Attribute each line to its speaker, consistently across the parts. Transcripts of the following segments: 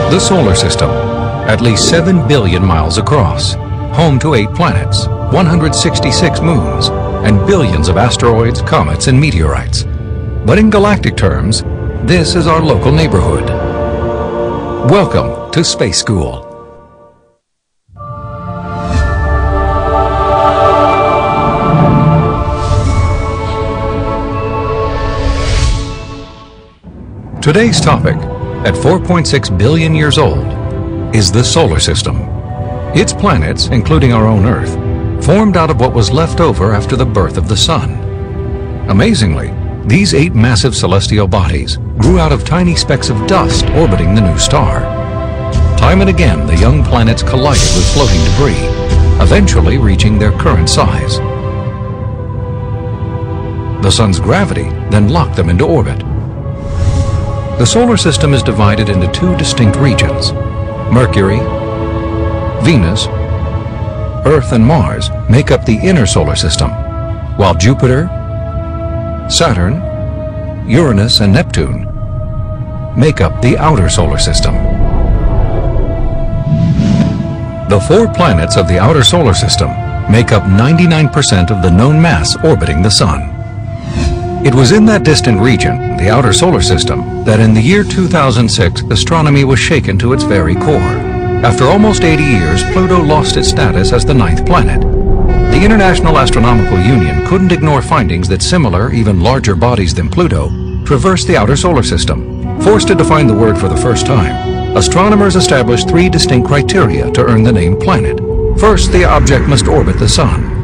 Speaker 1: The solar system, at least 7 billion miles across, home to 8 planets, 166 moons, and billions of asteroids, comets, and meteorites. But in galactic terms, this is our local neighborhood. Welcome to Space School. Today's topic, at 4.6 billion years old, is the solar system. Its planets, including our own Earth, formed out of what was left over after the birth of the Sun. Amazingly, these 8 massive celestial bodies grew out of tiny specks of dust orbiting the new star. Time and again, the young planets collided with floating debris, eventually reaching their current size. The Sun's gravity then locked them into orbit. The solar system is divided into 2 distinct regions. Mercury, Venus, Earth, and Mars make up the inner solar system, while Jupiter, Saturn, Uranus, and Neptune make up the outer solar system. The 4 planets of the outer solar system make up 99% of the known mass orbiting the Sun. It was in that distant region, the outer solar system, that in the year 2006 astronomy was shaken to its very core. After almost 80 years, Pluto lost its status as the 9th planet. The International Astronomical Union couldn't ignore findings that similar, even larger bodies than Pluto traverse the outer solar system. Forced to define the word for the first time, astronomers established 3 distinct criteria to earn the name planet. First, the object must orbit the Sun.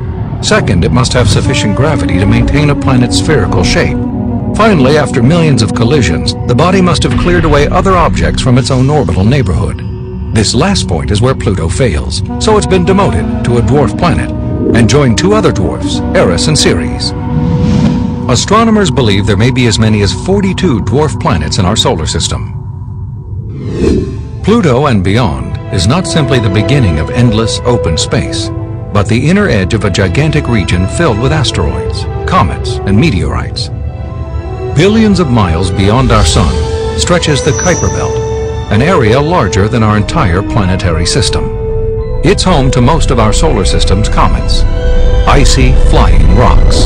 Speaker 1: Second, it must have sufficient gravity to maintain a planet's spherical shape. Finally, after millions of collisions, the body must have cleared away other objects from its own orbital neighborhood. This last point is where Pluto fails, so it's been demoted to a dwarf planet and joined 2 other dwarfs, Eris and Ceres. Astronomers believe there may be as many as 42 dwarf planets in our solar system. Pluto and beyond is not simply the beginning of endless open space, but the inner edge of a gigantic region filled with asteroids, comets, and meteorites. Billions of miles beyond our Sun stretches the Kuiper Belt, an area larger than our entire planetary system. It's home to most of our solar system's comets, icy, flying rocks.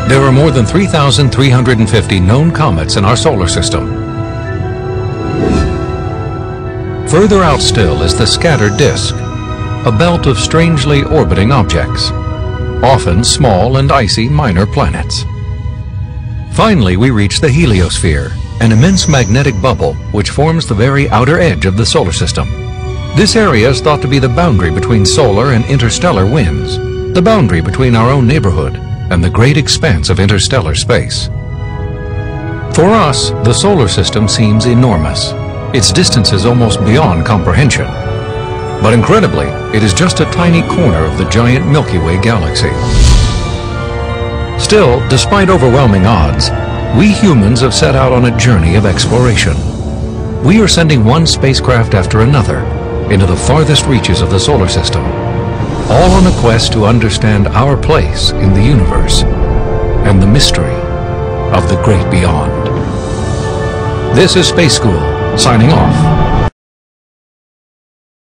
Speaker 1: There are more than 3,350 known comets in our solar system. Further out still is the scattered disk, a belt of strangely orbiting objects, often small and icy minor planets. Finally, we reach the heliosphere, an immense magnetic bubble which forms the very outer edge of the solar system. This area is thought to be the boundary between solar and interstellar winds, the boundary between our own neighborhood and the great expanse of interstellar space. For us, the solar system seems enormous. Its distance is almost beyond comprehension. But incredibly, it is just a tiny corner of the giant Milky Way galaxy. Still, despite overwhelming odds, we humans have set out on a journey of exploration. We are sending one spacecraft after another into the farthest reaches of the solar system, all on a quest to understand our place in the universe and the mystery of the great beyond. This is Space School, signing off.